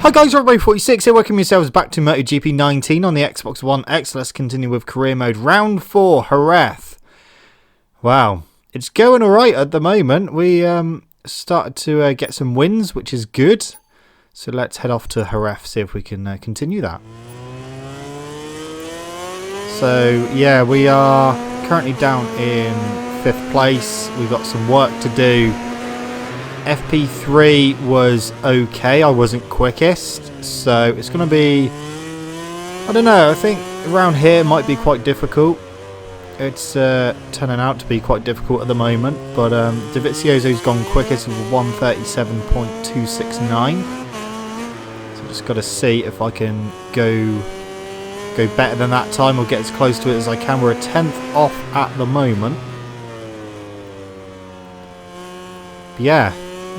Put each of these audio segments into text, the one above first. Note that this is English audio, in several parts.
Hi guys, Robo46 here, welcome yourselves back to MotoGP 19 on the Xbox One X. Let's continue with career mode, round 4, Jerez. Wow, it's going alright at the moment. We started to get some wins, which is good. So let's head off to Jerez, see if we can continue that. So yeah, we are currently down in 5th place. We've got some work to do. FP3 was okay, I wasn't quickest, so it's going to be, I don't know, I think around here might be quite difficult. It's turning out to be quite difficult at the moment, but Dovizioso's gone quickest with 137.269, so just got to see if I can go better than that time or get as close to it as I can. We're a 10th off at the moment. But yeah,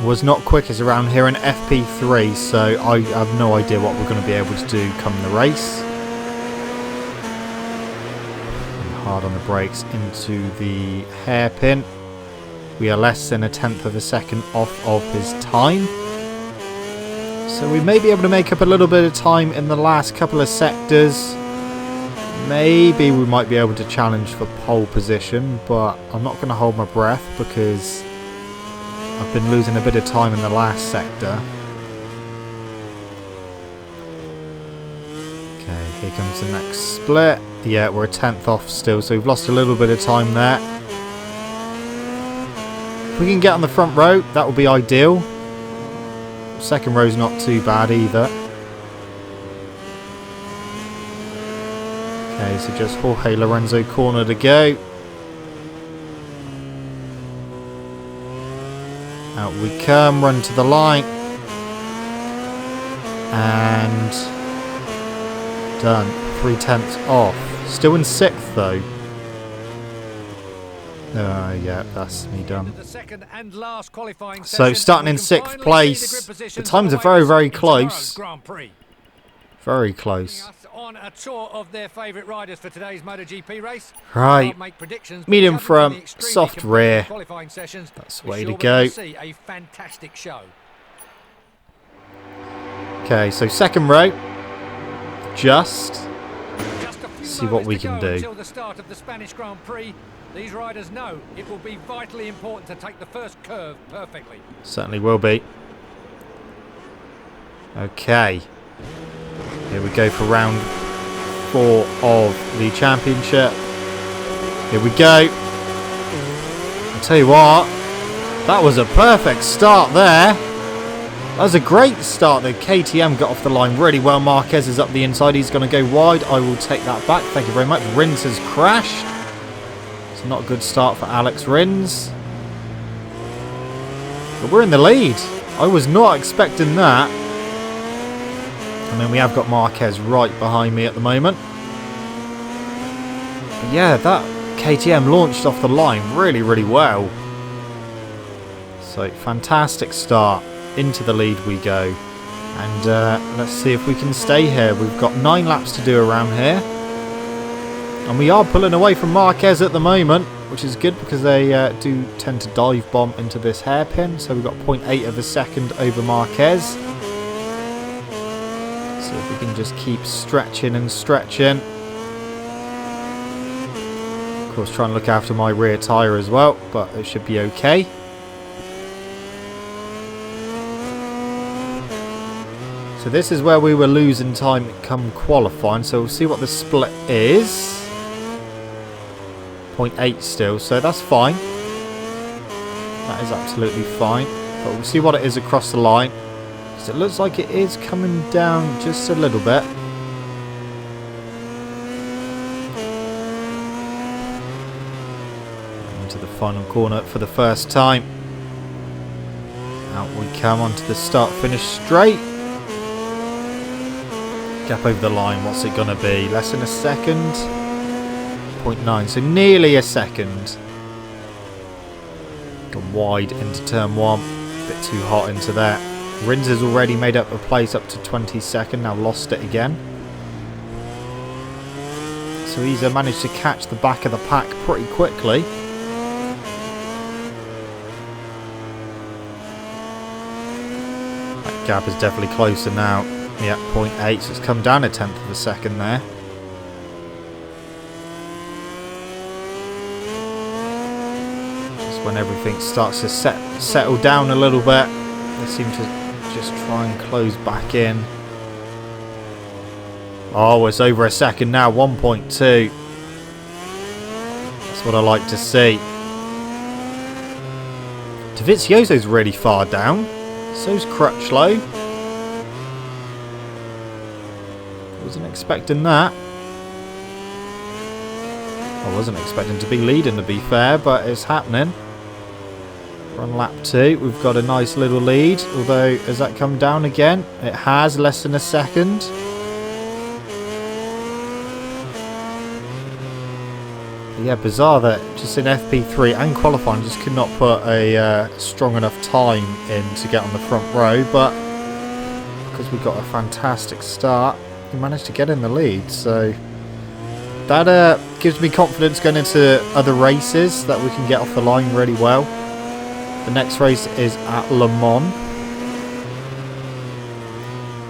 was not quickest around here in FP3, so I have no idea what we're going to be able to do come the race. And hard on the brakes into the hairpin. We are less than a 1/10 of a second off of his time, so we may be able to make up a little bit of time in the last couple of sectors. Maybe we might be able to challenge for pole position, but I'm not going to hold my breath because I've been losing a bit of time in the last sector. Okay, here comes the next split. Yeah, we're a 10th off still, so we've lost a little bit of time there. If we can get on the front row, that would be ideal. Second row's not too bad either. Okay, so just Jorge Lorenzo corner to go. Out we come, run to the line. And done. 3/10 off. Still in 6th though. Yeah, that's me done. So starting in 6th place. The times are very, very close. Very close. On a tour of their favourite riders for today's MotoGP race. Right, medium front, soft rear. That's the way to go. A fantastic show. Okay, so second row. Just see what we can do. Until the start of the Spanish Grand Prix, these riders know it will be vitally important to take the first curve perfectly. Certainly will be. Okay. Here we go for round 4 of the championship. Here we go. I'll tell you what, that was a perfect start there. That was a great start. The KTM got off the line really well. Marquez is up the inside. He's going to go wide. I will take that back. Thank you very much. Rins has crashed. It's not a good start for Alex Rins. But we're in the lead. I was not expecting that. I mean, we have got Marquez right behind me at the moment. But yeah, that KTM launched off the line really, really well. So, fantastic start. Into the lead we go. And let's see if we can stay here. We've got 9 laps to do around here. And we are pulling away from Marquez at the moment, which is good because they do tend to dive bomb into this hairpin. So we've got 0.8 of a second over Marquez. So if we can just keep stretching and stretching. Of course, try and look after my rear tyre as well, but it should be okay. So this is where we were losing time come qualifying, so we'll see what the split is. 0.8 still, so that's fine. That is absolutely fine, but we'll see what it is across the line. So it looks like it is coming down just a little bit. Into the final corner for the first time. Out we come onto the start-finish straight. Gap over the line, what's it going to be? Less than a second? 0.9, so nearly a second. Gone wide into turn 1. A bit too hot into that. Rins has already made up a place up to 22nd, now lost it again. So he's managed to catch the back of the pack pretty quickly. That gap is definitely closer now. Yeah, 0.8, so it's come down a tenth of a second there. Just when everything starts to settle down a little bit, they seem to just try and close back in. Oh, it's over a second now, 1.2. That's what I like to see. Dovizioso's really far down. So's Crutchlow. Wasn't expecting that. I wasn't expecting to be leading, to be fair, but it's happening. We're on lap 2. We've got a nice little lead, although has that come down again? It has, less than a second. Yeah, bizarre that just in FP3 and qualifying just could not put a strong enough time in to get on the front row, but because we got a fantastic start, we managed to get in the lead, so that gives me confidence going into other races that we can get off the line really well. The next race is at Le Mans.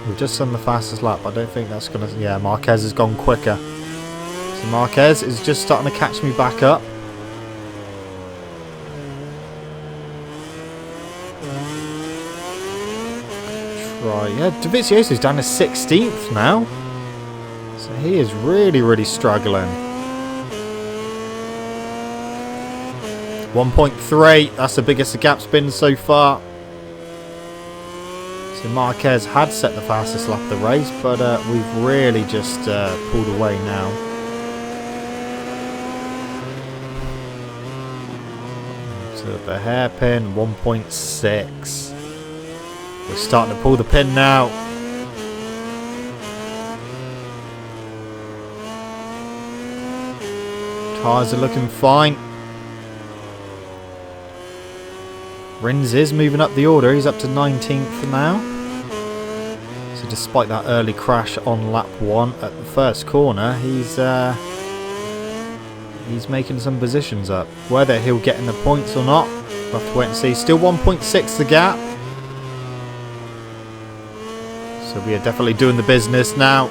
We've just done the fastest lap. I don't think that's going to... Yeah, Marquez has gone quicker. So Marquez is just starting to catch me back up. Yeah, Dovizioso's down to 16th now. So he is really, really struggling. 1.3, that's the biggest the gap's been so far. So Marquez had set the fastest lap of the race, but we've really just pulled away now. So the hairpin, 1.6. We're starting to pull the pin now. Tyres are looking fine. Rins is moving up the order. He's up to 19th now. So despite that early crash on lap 1 at the first corner, he's making some positions up. Whether he'll get in the points or not, we'll have to wait and see. Still 1.6 the gap. So we are definitely doing the business now.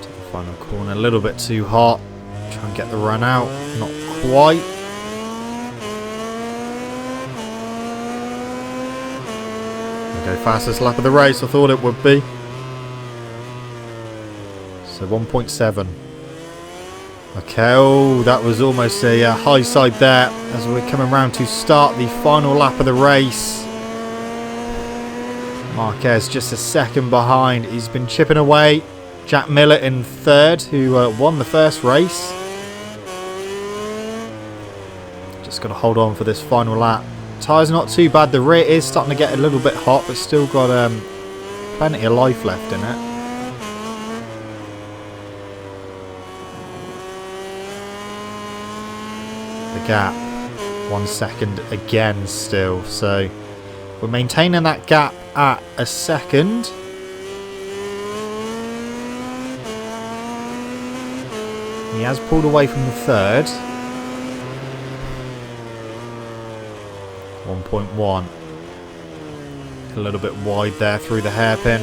To the final corner, a little bit too hot. Try and get the run out. Not quite. Go fastest lap of the race, I thought it would be. So 1.7. Okay, oh, that was almost a high side there as we're coming round to start the final lap of the race. Marquez just a second behind. He's been chipping away. Jack Miller in third, who won the first race. Just got to hold on for this final lap. Tyre's not too bad. The rear is starting to get a little bit hot, but still got plenty of life left in it. Gap 1 second again still, so we're maintaining that gap at a second. He has pulled away from the third. 1.1, a little bit wide there through the hairpin.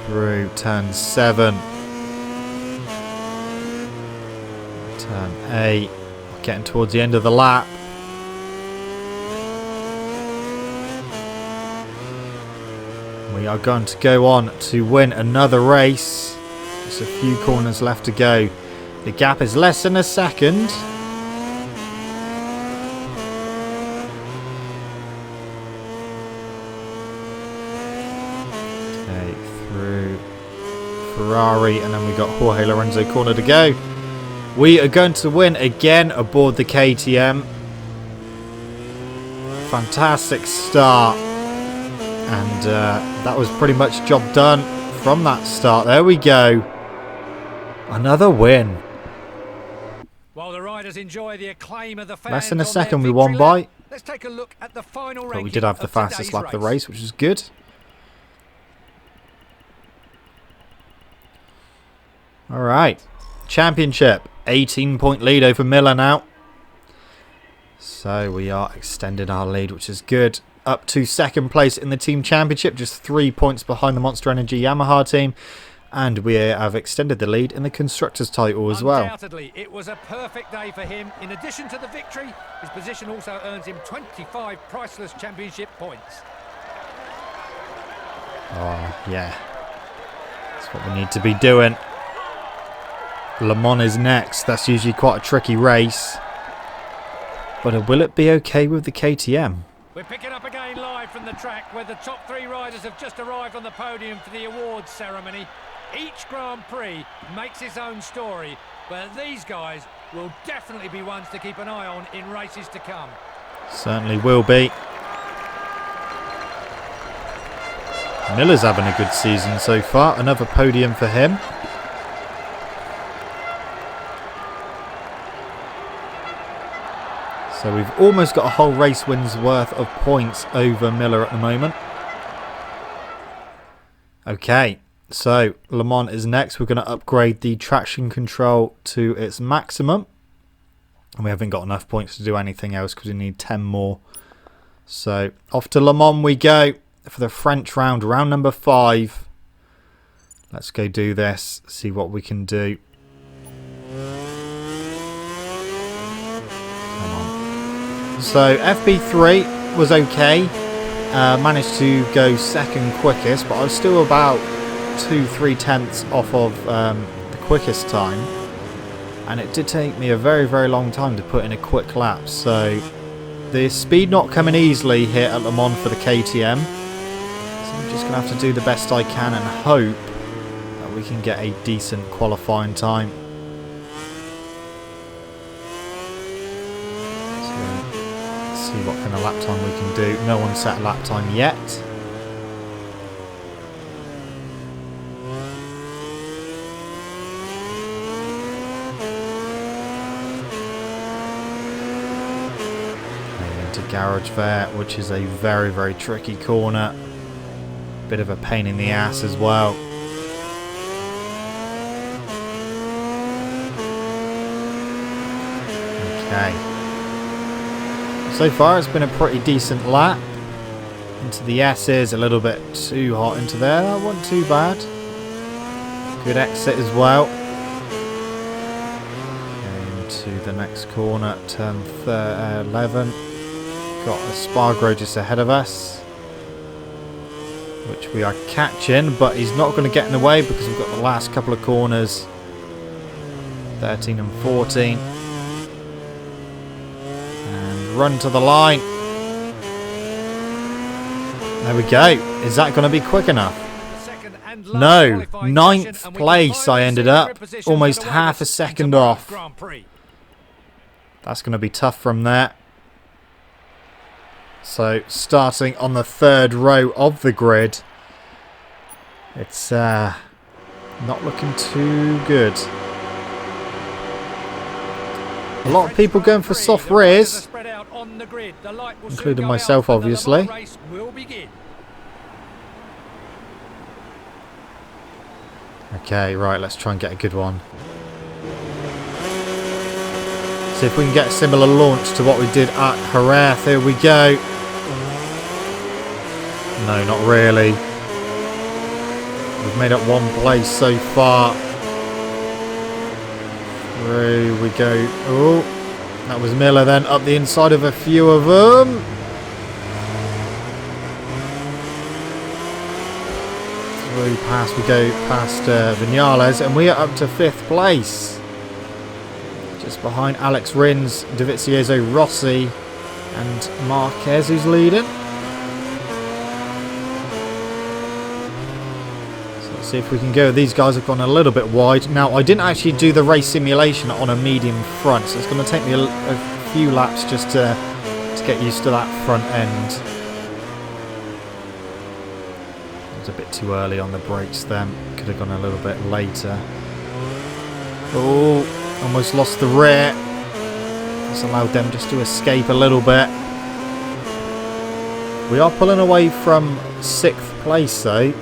Through turn 7. Turn 8, getting towards the end of the lap. We are going to go on to win another race. Just a few corners left to go. The gap is less than a second. Okay, through Ferrari, and then we got Jorge Lorenzo corner to go. We are going to win again aboard the KTM. Fantastic start. And that was pretty much job done from that start. There we go. Another win. While the riders enjoy the acclaim of the fans, less than a second we won by. Let's take a look at the final but we did have the fastest lap of the race, which is good. Alright. Championship. 18-point lead over Miller now. So we are extending our lead, which is good. Up to second place in the team championship, just 3 points behind the Monster Energy Yamaha team. And we have extended the lead in the Constructors title as well. Undoubtedly, it was a perfect day for him. In addition to the victory, his position also earns him 25 priceless championship points. Oh, yeah. That's what we need to be doing. Le Mans is next. That's usually quite a tricky race. But will it be okay with the KTM? We're picking up again live from the track where the top 3 riders have just arrived on the podium for the awards ceremony. Each Grand Prix makes its own story, but these guys will definitely be ones to keep an eye on in races to come. Certainly will be. Miller's having a good season so far. Another podium for him. So we've almost got a whole race win's worth of points over Miller at the moment. Okay, so Le Mans is next. We're going to upgrade the traction control to its maximum. And we haven't got enough points to do anything else because we need 10 more. So off to Le Mans we go for the French round, round number 5. Let's go do this, see what we can do. So FP3 was okay, managed to go second quickest, but I was still about 2-3 tenths off of the quickest time, and it did take me a very, very long time to put in a quick lap. So the speed not coming easily here at Le Mans for the KTM, so I'm just going to have to do the best I can and hope that we can get a decent qualifying time. See what kind of lap time we can do. No one set a lap time yet. Into garage there, which is a very, very tricky corner. Bit of a pain in the ass as well. Okay. So far it's been a pretty decent lap. Into the S's, a little bit too hot into there. That wasn't too bad. Good exit as well. Into the next corner, turn 11. Got a Spargo just ahead of us, which we are catching, but he's not going to get in the way because we've got the last couple of corners, 13 and 14. Run to the line. There we go. Is that going to be quick enough? No. 9th place I ended up. Almost half a second off. That's going to be tough from there. So starting on the 3rd row of the grid. It's not looking too good. A lot of people going for soft rears, including myself, obviously. Okay, right, let's try and get a good one. See if we can get a similar launch to what we did at Jerez. Here we go. No, not really. We've made up 1 place so far. Through we go. Oh, that was Miller then, up the inside of a few of them. Through past, we go past Vinales, and we are up to 5th place. Just behind Alex Rins, Dovizioso Rossi, and Marquez who's leading. See if we can go. These guys have gone a little bit wide. Now, I didn't actually do the race simulation on a medium front, so it's going to take me a few laps just to get used to that front end. It was a bit too early on the brakes then. Could have gone a little bit later. Oh, almost lost the rear. This allowed them just to escape a little bit. We are pulling away from 6th place though.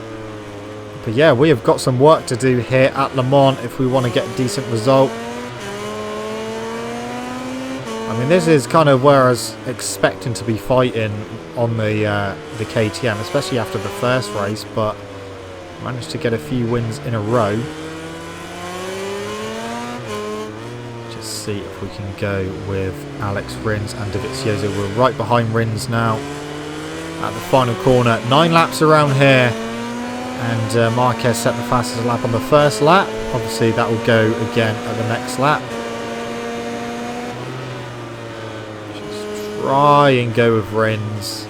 But yeah, we have got some work to do here at Le Mans if we want to get a decent result. I mean, this is kind of where I was expecting to be fighting on the KTM, especially after the first race, but managed to get a few wins in a row. Just see if we can go with Alex Rins and DeVizioso. We're right behind Rins now at the final corner. 9 laps around here, and Marquez set the fastest lap on the first lap. Obviously that will go again at the next lap. Just try and go with Rins.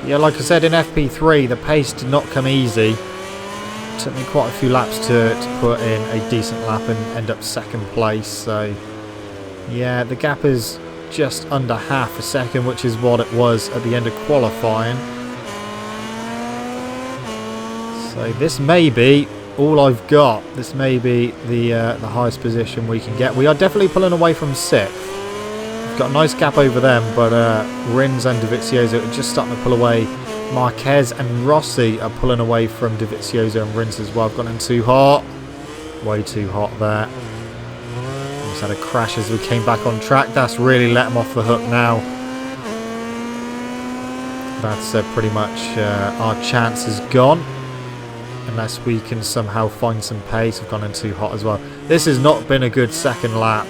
Yeah, like I said, in FP3 the pace did not come easy. It took me quite a few laps to put in a decent lap and end up second place. So yeah, the gap is just under half a second, which is what it was at the end of qualifying. So this may be all I've got. This may be the highest position we can get. We are definitely pulling away from 6th. We've got a nice gap over them, but Rins and DeVizioso are just starting to pull away. Marquez and Rossi are pulling away from DeVizioso and Rins as well. I've gone in too hot. Way too hot there. Almost had a crash as we came back on track. That's really let him off the hook now. That's pretty much our chance is gone. Unless we can somehow find some pace. I've gone in too hot as well. This has not been a good second lap.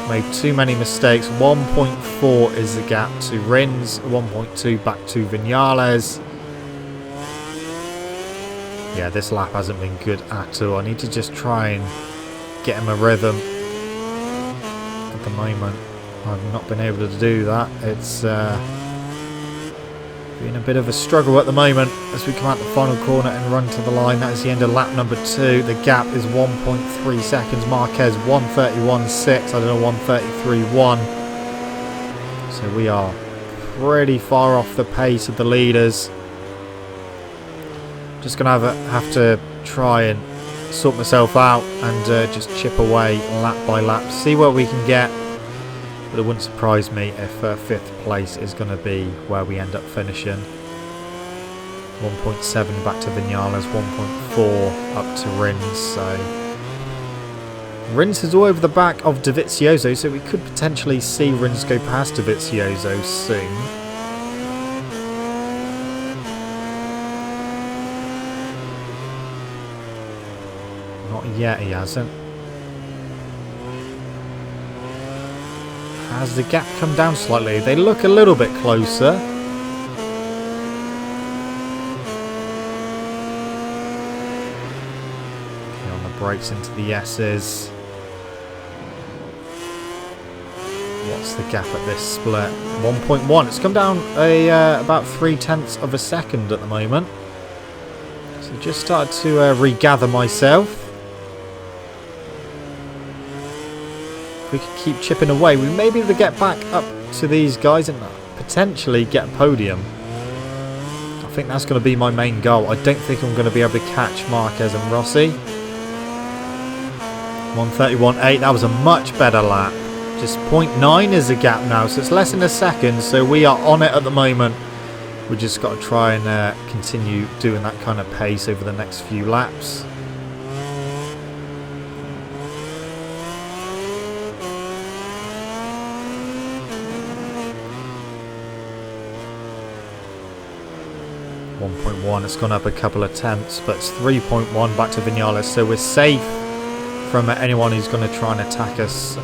Made too many mistakes. 1.4 is the gap to Rins. 1.2 back to Vinales. Yeah, this lap hasn't been good at all. I need to just try and get him a rhythm. At the moment, I've not been able to do that. It's been a bit of a struggle at the moment as we come out the final corner and run to the line. That is the end of lap number 2. The gap is 1.3 seconds. Marquez 1:31.6. I don't know, 1:33.1. So we are pretty far off the pace of the leaders. Just gonna have to try and sort myself out and just chip away lap by lap, see what we can get. But it wouldn't surprise me if 5th place is going to be where we end up finishing. 1.7 back to Vinales, 1.4 up to Rins. So Rins is all over the back of DeVizioso, so we could potentially see Rins go past DeVizioso soon. Not yet, he hasn't. Has the gap come down slightly? They look a little bit closer. Okay, on the brakes into the S's. What's the gap at this split? 1.1. It's come down about 0.3 of a second at the moment. So just started to regather myself. We could keep chipping away. We may be able to get back up to these guys and potentially get a podium. I think that's going to be my main goal. I don't think I'm going to be able to catch Marquez and Rossi. 1:31.8. That was a much better lap. Just 0.9 is the gap now, so it's less than a second. So we are on it at the moment. We just got to try and continue doing that kind of pace over the next few laps. It's gone up a couple of tenths, but it's 3.1 back to Vinales, so we're safe from anyone who's going to try and attack us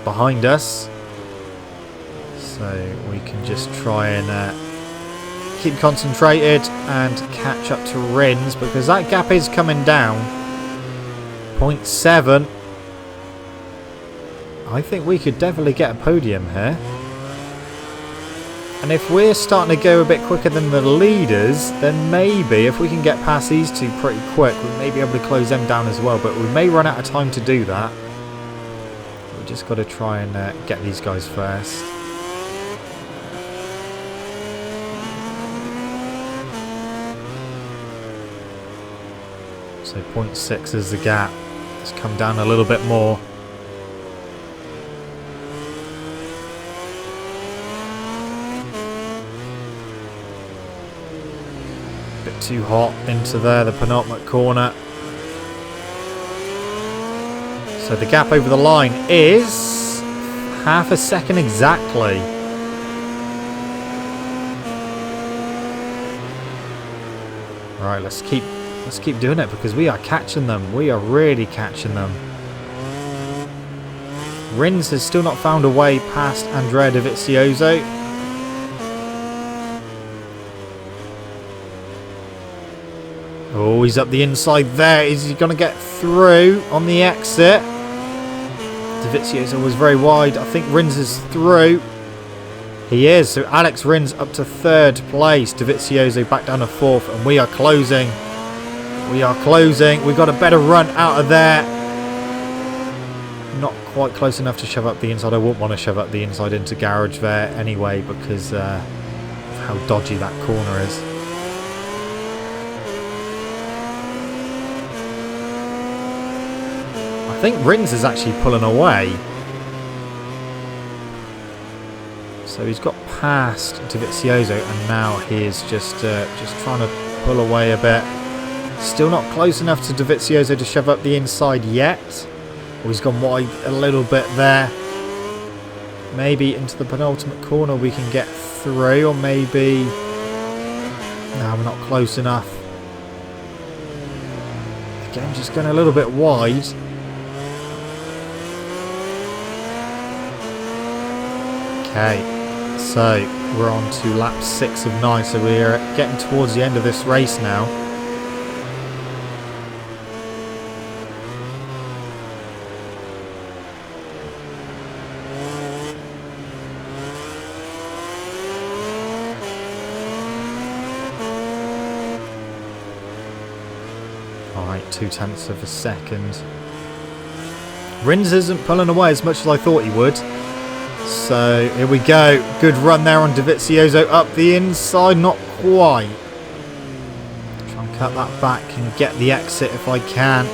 behind us. So we can just try and keep concentrated and catch up to Rins, because that gap is coming down. 0.7. I think we could definitely get a podium here. And if we're starting to go a bit quicker than the leaders, then maybe if we can get past these two pretty quick, we may be able to close them down as well. But we may run out of time to do that. We've just got to try and get these guys first. So 0.6 is the gap. It's come down a little bit more. Too hot into there, the penultimate corner. So the gap over the line is half a second exactly. Right, let's keep doing it because we are catching them. We are really catching them. Rins has still not found a way past Andrea Dovizioso. Oh, he's up the inside there. Is he going to get through on the exit? Dovizioso was very wide. I think Rins is through. He is. So Alex Rins up to 3rd place. Dovizioso back down to 4th. And we are closing. We are closing. We've got a better run out of there. Not quite close enough to shove up the inside. I wouldn't want to shove up the inside into garage there anyway because of how dodgy that corner is. I think Rins is actually pulling away. So he's got past Dovizioso and now he is just trying to pull away a bit. Still not close enough to Dovizioso to shove up the inside yet. Oh, he's gone wide a little bit there. Maybe into the penultimate corner we can get through, or maybe... No, we're not close enough. Again, just going a little bit wide. Okay, so we're on to lap 6 of 9, so we're getting towards the end of this race now. Alright, 0.2 of a second. Rins isn't pulling away as much as I thought he would. So here we go. Good run there on Dovizioso up the inside. Not quite. Try and cut that back and get the exit if I can.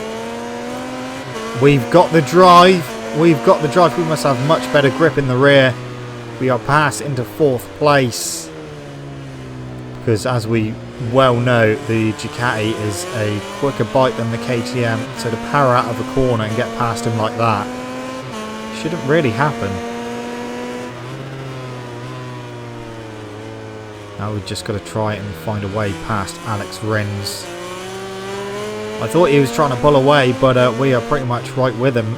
We've got the drive. We've got the drive. We must have much better grip in the rear. We are passed into 4th place. Because as we well know, the Ducati is a quicker bike than the KTM. So to power out of a corner and get past him like that shouldn't really happen. Now we've just got to try and find a way past Alex Rins. I thought he was trying to pull away, but we are pretty much right with him.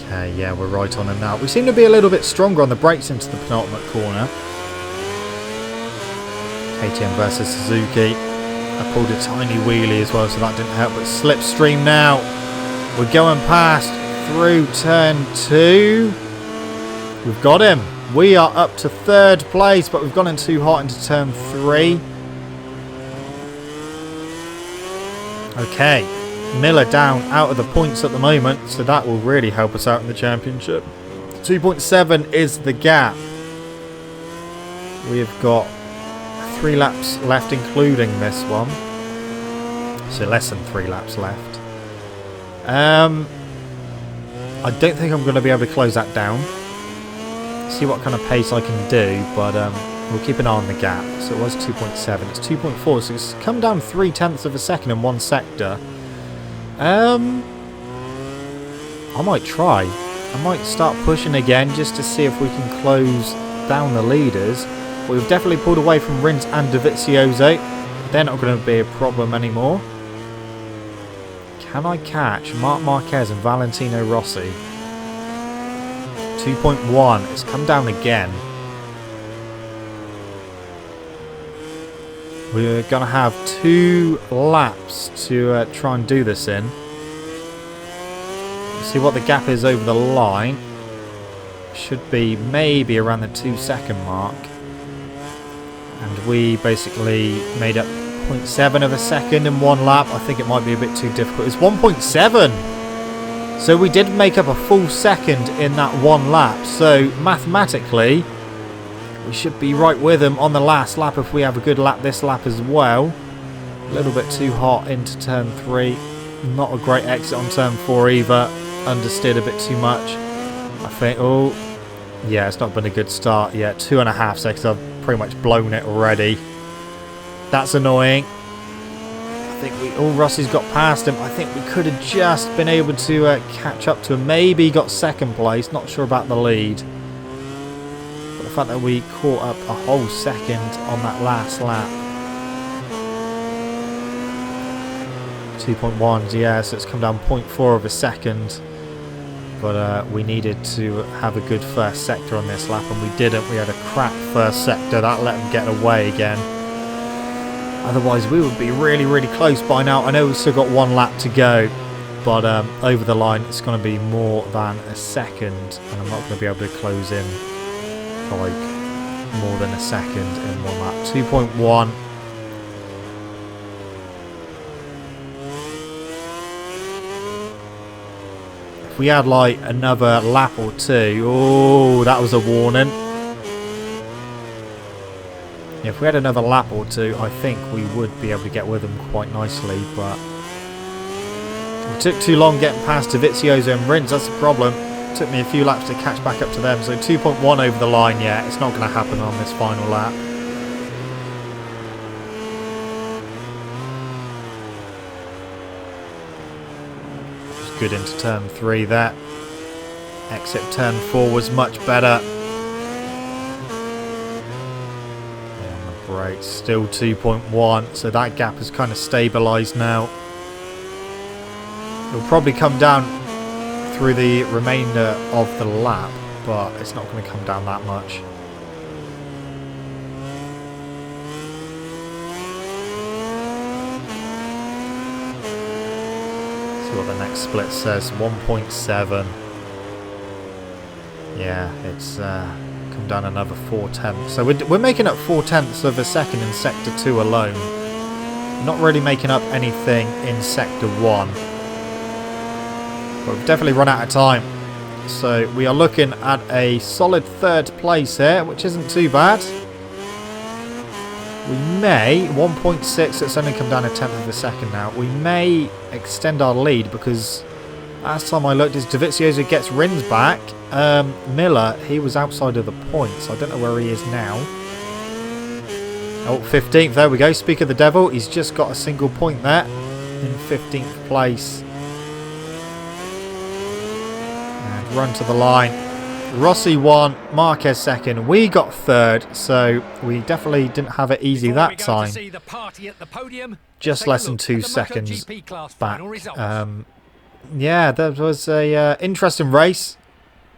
Okay, yeah, we're right on him now. We seem to be a little bit stronger on the brakes into the penultimate corner. KTM versus Suzuki. I pulled a tiny wheelie as well, so that didn't help. But slipstream now. We're going past through turn 2. We've got him. We are up to 3rd place, but we've gone in too hot into turn 3. Okay. Miller down out of the points at the moment, so that will really help us out in the championship. 2.7 is the gap. We've got 3 laps left including this one, so less than 3 laps left. I don't think I'm going to be able to close that down. See what kind of pace I can do, but we'll keep an eye on the gap. So it was 2.7, it's 2.4, so it's come down 0.3 of a second in one sector. I might try. I might start pushing again just to see if we can close down the leaders. We've definitely pulled away from Rins and Dovizioso. They're not going to be a problem anymore. Can I catch Marc Marquez and Valentino Rossi? 2.1. It's come down again. We're going to have 2 laps to try and do this in. See what the gap is over the line. Should be maybe around the 2-second mark. And we basically made up 0.7 of a second in one lap. I think it might be a bit too difficult. It's 1.7. So we did make up a full second in that one lap. So mathematically, we should be right with them on the last lap if we have a good lap this lap as well. A little bit too hot into turn 3. Not a great exit on turn 4 either. Understeered a bit too much. I think, oh, Yeah, it's not been a good start yet. 2.5 seconds. I've pretty much blown it already. That's annoying. I think Rossi's got past him. I think we could have just been able to catch up to him. Maybe got second place. Not sure about the lead. But the fact that we caught up a whole second on that last lap. 2.1, yeah, so it's come down 0.4 of a second. But we needed to have a good first sector on this lap, and we didn't. We had a crap first sector. That let them get away again. Otherwise, we would be really, really close by now. I know we've still got 1 lap to go, but over the line, it's going to be more than a second, and I'm not going to be able to close in like more than a second in 1 lap. 2.1. If we had like another lap or 2, oh, that was a warning. If we had another lap or 2, I think we would be able to get with them quite nicely, but it took too long getting past DeVizioso and Rins. That's the problem. It took me a few laps to catch back up to them, so 2.1 over the line. Yeah, it's not going to happen on this final lap. Just good into turn 3 there. Exit turn 4 was much better. Right, still 2.1, so that gap has kind of stabilised now. It'll probably come down through the remainder of the lap, but it's not going to come down that much. See what the next split says, 1.7. Yeah, it's come down another 4/10. So we're making up 4/10 of a second in sector 2 alone. Not really making up anything in sector 1. But we've definitely run out of time. So we are looking at a solid 3rd place here, which isn't too bad. We may, 1.6, it's only come down a 1/10 of a second now. We may extend our lead because last time I looked, as DeVizioso gets Rins back, Miller, he was outside of the points. I don't know where he is now. Oh, 15th, there we go. Speak of the devil, he's just got a single point there in 15th place. And run to the line. Rossi won, Marquez second. We got 3rd, so we definitely didn't have it easy that time. Just less than 2 seconds back. Yeah, that was a interesting race.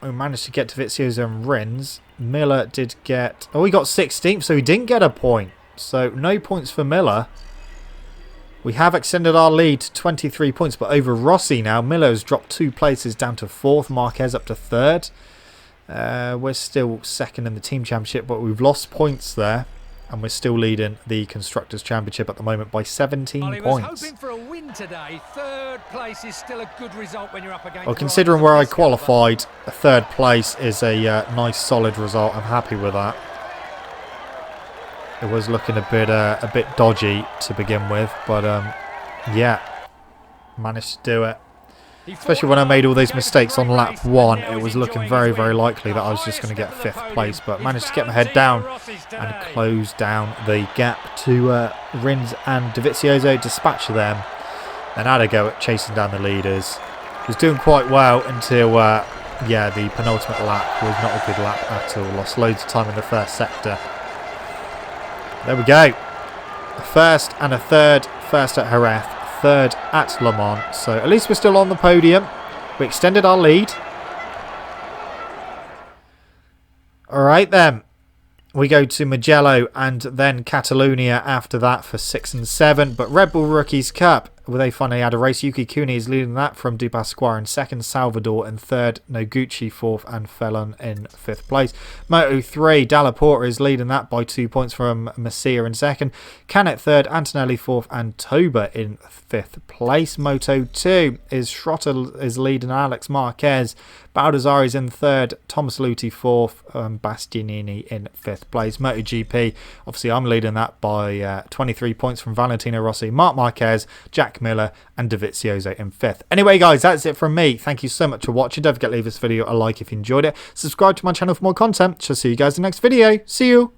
We managed to get to DeVizioso and Rins. Miller did get... Oh, he got 16th, so he didn't get a point. So, no points for Miller. We have extended our lead to 23 points, but over Rossi now. Miller has dropped 2 places down to 4th. Marquez up to 3rd. We're still 2nd in the team championship, but we've lost points there. And we're still leading the Constructors' Championship at the moment by 17 points. Hoping for a win today. 3rd place is still a good result when you're up against. Well, considering where I qualified, a 3rd place is a nice, solid result. I'm happy with that. It was looking a bit dodgy to begin with, but yeah, managed to do it. Especially when I made all those mistakes on lap 1, it was looking very, very likely that I was just going to get 5th place, but managed to get my head down and close down the gap to Rins and DeVizioso, dispatch them, and had a go at chasing down the leaders. Was doing quite well until, yeah, the penultimate lap was not a good lap at all. Lost loads of time in the first sector. There we go. A 1st and a 3rd. 1st at Jerez. 3rd at Le Mans, so at least we're still on the podium. We extended our lead. Alright then, we go to Mugello and then Catalonia after that for 6 and 7, but Red Bull Rookies Cup, where they finally had a race. Yuki Kuni is leading that from Du Pasquale in 2nd, Salvador in 3rd, Noguchi 4th and Felon in 5th place. Moto 3, Dalla Porta is leading that by 2 points from Messia in 2nd, Canet 3rd, Antonelli 4th and Toba in 5th place. Moto 2 is Schrotter is leading Alex Marquez, Baldassare is in 3rd, Thomas Luthi 4th, Bastianini in 5th place. MotoGP, obviously I'm leading that by 23 points from Valentino Rossi, Marc Marquez, Jack Jack Miller, and Dovizioso in 5th. Anyway, guys, that's it from me. Thank you so much for watching. Don't forget to leave this video a like if you enjoyed it. Subscribe to my channel for more content. Shall see you guys in the next video. See you.